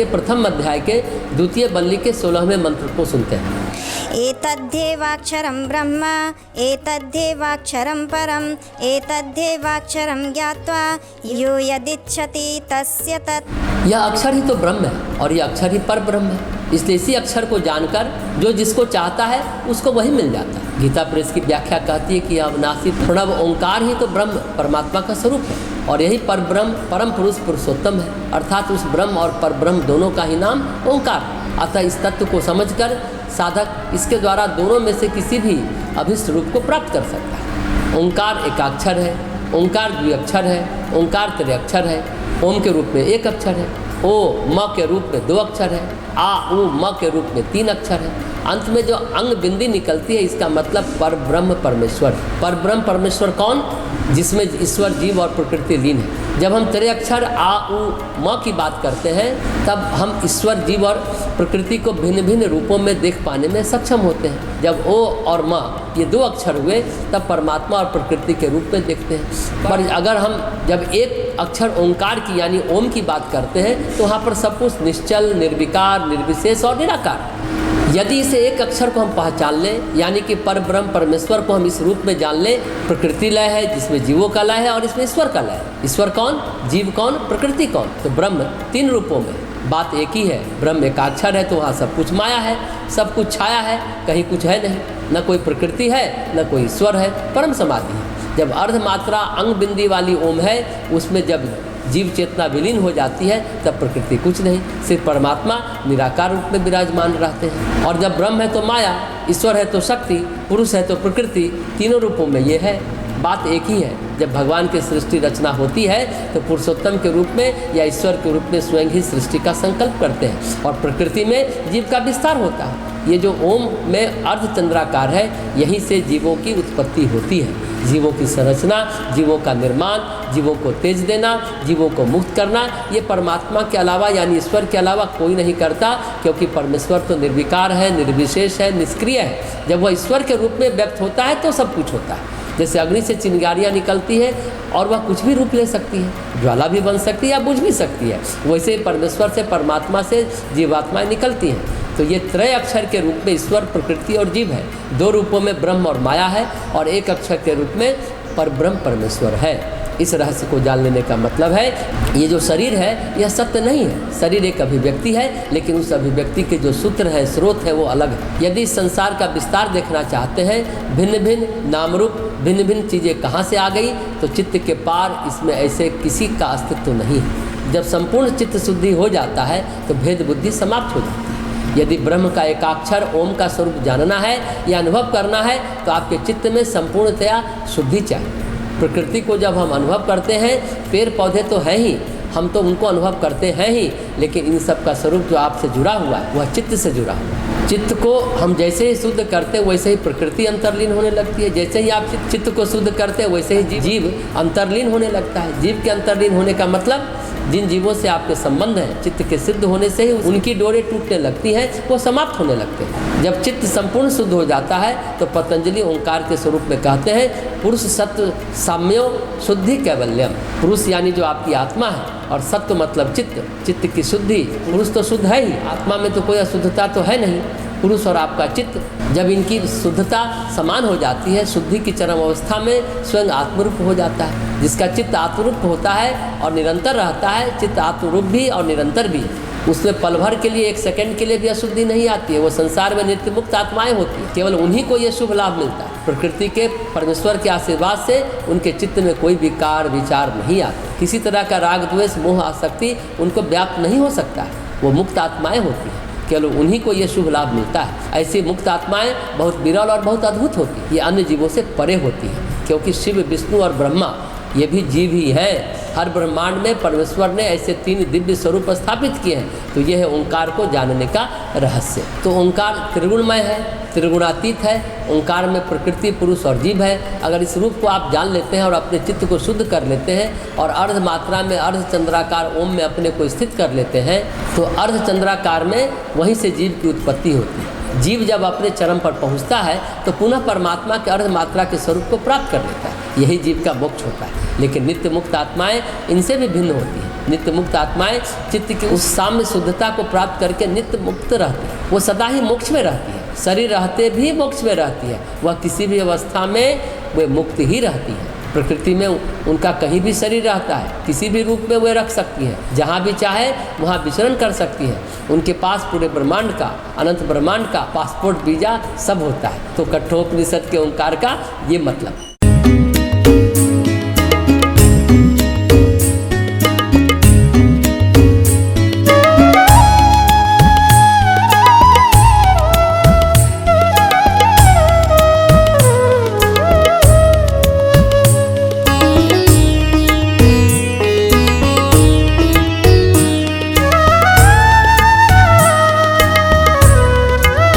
इसके प्रथम अध्याय के द्वितीय बल्ली के 16वें मंत्र को सुनते हैं। एतद्धेवाक्षरं ब्रह्म एतद्धेवाक्षरं परम एतद्धेवाक्षरं ज्ञात्वा यो यदिच्छति तस्य तत्। यह अक्षर ही तो ब्रह्म है और यह अक्षर ही पर ब्रह्म है। इसलिए इसी अक्षर को जानकर जो जिसको चाहता है उसको वही मिल जाता है। गीता प्रेस की व्याख्या कहती है कि अविनाशी प्रणव ओंकार ही तो ब्रह्म परमात्मा का स्वरूप है और यही पर ब्रह्म परम पुरुष पुरुषोत्तम है, अर्थात उस ब्रह्म और पर ब्रह्म दोनों का ही नाम ओंकार। अतः इस तत्व को समझकर साधक इसके द्वारा दोनों में से किसी भी अभिष्ट रूप को प्राप्त कर सकता है। ओंकार एकाक्षर है, ओंकार द्विअक्षर है, ओंकार त्रिअक्षर है, ओम के रूप में एक अक्षर है, ओ म के रूप में 2 अक्षर है, आ उ म के रूप में 3 अक्षर है। अंत में जो अंग बिंदी निकलती है इसका मतलब पर ब्रह्म परमेश्वर। पर ब्रह्म परमेश्वर कौन? जिसमें ईश्वर जीव और प्रकृति लीन है। जब हम त्रिअक्षर आ उ म की बात करते हैं तब हम ईश्वर जीव और प्रकृति को भिन्न भिन्न रूपों में देख पाने में सक्षम होते हैं। जब ओ और म ये 2 अक्षर हुए तब परमात्मा और प्रकृति के रूप में देखते हैं। पर अगर हम जब एक अक्षर ओंकार की यानी ओम की बात करते हैं तो वहाँ पर सब कुछ निश्चल, निर्विकार, निर्विशेष और निराकार। यदि इसे एक अक्षर को हम पहचान लें यानी कि पर ब्रह्म परमेश्वर को हम इस रूप में जान लें, प्रकृति लय है जिसमें जीवों का लय है और इसमें ईश्वर का लय है। ईश्वर कौन, जीव कौन, प्रकृति कौन? तो ब्रह्म 3 रूपों में, बात एक ही है। ब्रह्म एकाक्षर है तो वहाँ सब कुछ माया है, सब कुछ छाया है, कहीं कुछ है नहीं, न कोई प्रकृति है न कोई ईश्वर है, परम समाधि है। जब अर्धमात्रा अंग बिंदी वाली ओम है उसमें जब जीव चेतना विलीन हो जाती है तब प्रकृति कुछ नहीं, सिर्फ परमात्मा निराकार रूप में विराजमान रहते हैं। और जब ब्रह्म है तो माया, ईश्वर है तो शक्ति, पुरुष है तो प्रकृति, तीनों रूपों में ये है। बात एक ही है। जब भगवान की सृष्टि रचना होती है तो पुरुषोत्तम के रूप में या ईश्वर के रूप में स्वयं ही सृष्टि का संकल्प करते हैं और प्रकृति में जीव का विस्तार होता है। ये जो ओम में अर्धचंद्राकार है यहीं से जीवों की उत्पत्ति होती है। जीवों की संरचना, जीवों का निर्माण, जीवों को तेज देना, जीवों को मुक्त करना, ये परमात्मा के अलावा यानी ईश्वर के अलावा कोई नहीं करता, क्योंकि परमेश्वर तो निर्विकार है, निर्विशेष है, निष्क्रिय है। जब वह ईश्वर के रूप में व्यक्त होता है तो सब कुछ होता है। जैसे अग्नि से चिंगारियाँ निकलती है और वह कुछ भी रूप ले सकती है, ज्वाला भी बन सकती है या बुझ भी सकती है, वैसे ही परमेश्वर से, परमात्मा से जीवात्माएँ निकलती हैं। तो ये त्रय अक्षर के रूप में ईश्वर, प्रकृति और जीव है। 2 रूपों में ब्रह्म और माया है और एक अक्षर के रूप में परब्रह्म परमेश्वर है। इस रहस्य को जान लेने का मतलब है ये जो शरीर है यह सत्य नहीं है। शरीर एक अभिव्यक्ति है, लेकिन उस अभिव्यक्ति के जो सूत्र है, स्रोत है, वो अलग है। यदि संसार का विस्तार देखना चाहते हैं, भिन्न भिन्न नाम रूप, भिन्न भिन्न चीज़ें कहाँ से आ गई, तो चित्त के पार इसमें ऐसे किसी का अस्तित्व नहीं है। जब संपूर्ण चित्त शुद्धि हो जाता है तो भेद बुद्धि समाप्त हो जाती है। यदि ब्रह्म का एकाक्षर ओम का स्वरूप जानना है या अनुभव करना है तो आपके चित्त में संपूर्णतया शुद्धि चाहिए। प्रकृति को जब हम अनुभव करते हैं, पेड़ पौधे तो हैं ही, हम तो उनको अनुभव करते हैं ही, लेकिन इन सब का स्वरूप जो आपसे जुड़ा हुआ है वह चित्त से जुड़ा हुआ है। चित्त को हम जैसे ही शुद्ध करते हैं वैसे ही प्रकृति अंतर्लीन होने लगती है। जैसे ही आप चित्त को शुद्ध करते हैं वैसे ही जीव अंतर्लीन होने लगता है। जीव के अंतर्लीन होने का मतलब जिन जीवों से आपके संबंध हैं, चित्त के सिद्ध होने से ही उनकी डोरें टूटने लगती हैं, वो समाप्त होने लगते हैं। जब चित्त संपूर्ण शुद्ध हो जाता है तो पतंजलि ओंकार के स्वरूप में कहते हैं, पुरुष सत्व साम्यो शुद्धि कैवल्यम। पुरुष यानी जो आपकी आत्मा है और सत्व मतलब चित्त, चित्त की शुद्धि। पुरुष तो शुद्ध है ही, आत्मा में तो कोई अशुद्धता तो है नहीं। पुरुष और आपका चित्त जब इनकी शुद्धता समान हो जाती है, शुद्धि की चरम अवस्था में स्वयं आत्मरूप हो जाता है। जिसका चित्त आत्मरूप होता है और निरंतर रहता है, चित्त आत्मरूप भी और निरंतर भी, उसमें पल भर के लिए, 1 सेकंड के लिए भी अशुद्धि नहीं आती है। वो संसार में नित्य मुक्त आत्माएं होती हैं। केवल उन्हीं को ये शुभ लाभ मिलता है। प्रकृति के परमेश्वर के आशीर्वाद से उनके चित्त में कोई विकार विचार नहीं आते। किसी तरह का राग द्वेष मोह आसक्ति उनको व्याप्त नहीं हो सकता है। वो मुक्त आत्माएं होती हैं, केवल उन्हीं को ये शुभ लाभ मिलता है। ऐसी मुक्त आत्माएं बहुत विरल और बहुत अद्भुत होती हैं। ये अन्य जीवों से परे होती हैं, क्योंकि शिव, विष्णु और ब्रह्मा ये भी जीव ही हैं। हर ब्रह्मांड में परमेश्वर ने ऐसे 3 दिव्य स्वरूप स्थापित किए हैं। तो यह है ओंकार को जानने का रहस्य। तो ओंकार त्रिगुणमय है, त्रिगुणातीत है। ओंकार में प्रकृति, पुरुष और जीव है। अगर इस रूप को आप जान लेते हैं और अपने चित्त को शुद्ध कर लेते हैं और अर्ध मात्रा में अर्धचंद्राकार ओम में अपने को स्थित कर लेते हैं तो अर्धचंद्राकार में वहीं से जीव की उत्पत्ति होती है। जीव जब अपने चरम पर पहुंचता है तो पुनः परमात्मा के अर्धमात्रा के स्वरूप को प्राप्त कर लेता है। यही जीव का मोक्ष होता है। लेकिन नित्य मुक्त आत्माएं इनसे भी भिन्न होती हैं। नित्य मुक्त आत्माएं चित्त की उस साम्य शुद्धता को प्राप्त करके नित्य मुक्त रहती है। वो सदा ही मोक्ष में रहती है, शरीर रहते भी मोक्ष में रहती है। वह किसी भी अवस्था में वे मुक्त ही रहती है। प्रकृति में उनका कहीं भी शरीर रहता है, किसी भी रूप में वे रख सकती हैं, जहाँ भी चाहे वहाँ विचरण कर सकती हैं। उनके पास पूरे ब्रह्मांड का, अनंत ब्रह्मांड का पासपोर्ट वीजा सब होता है। तो कठोपनिषद के ओंकार का ये मतलब।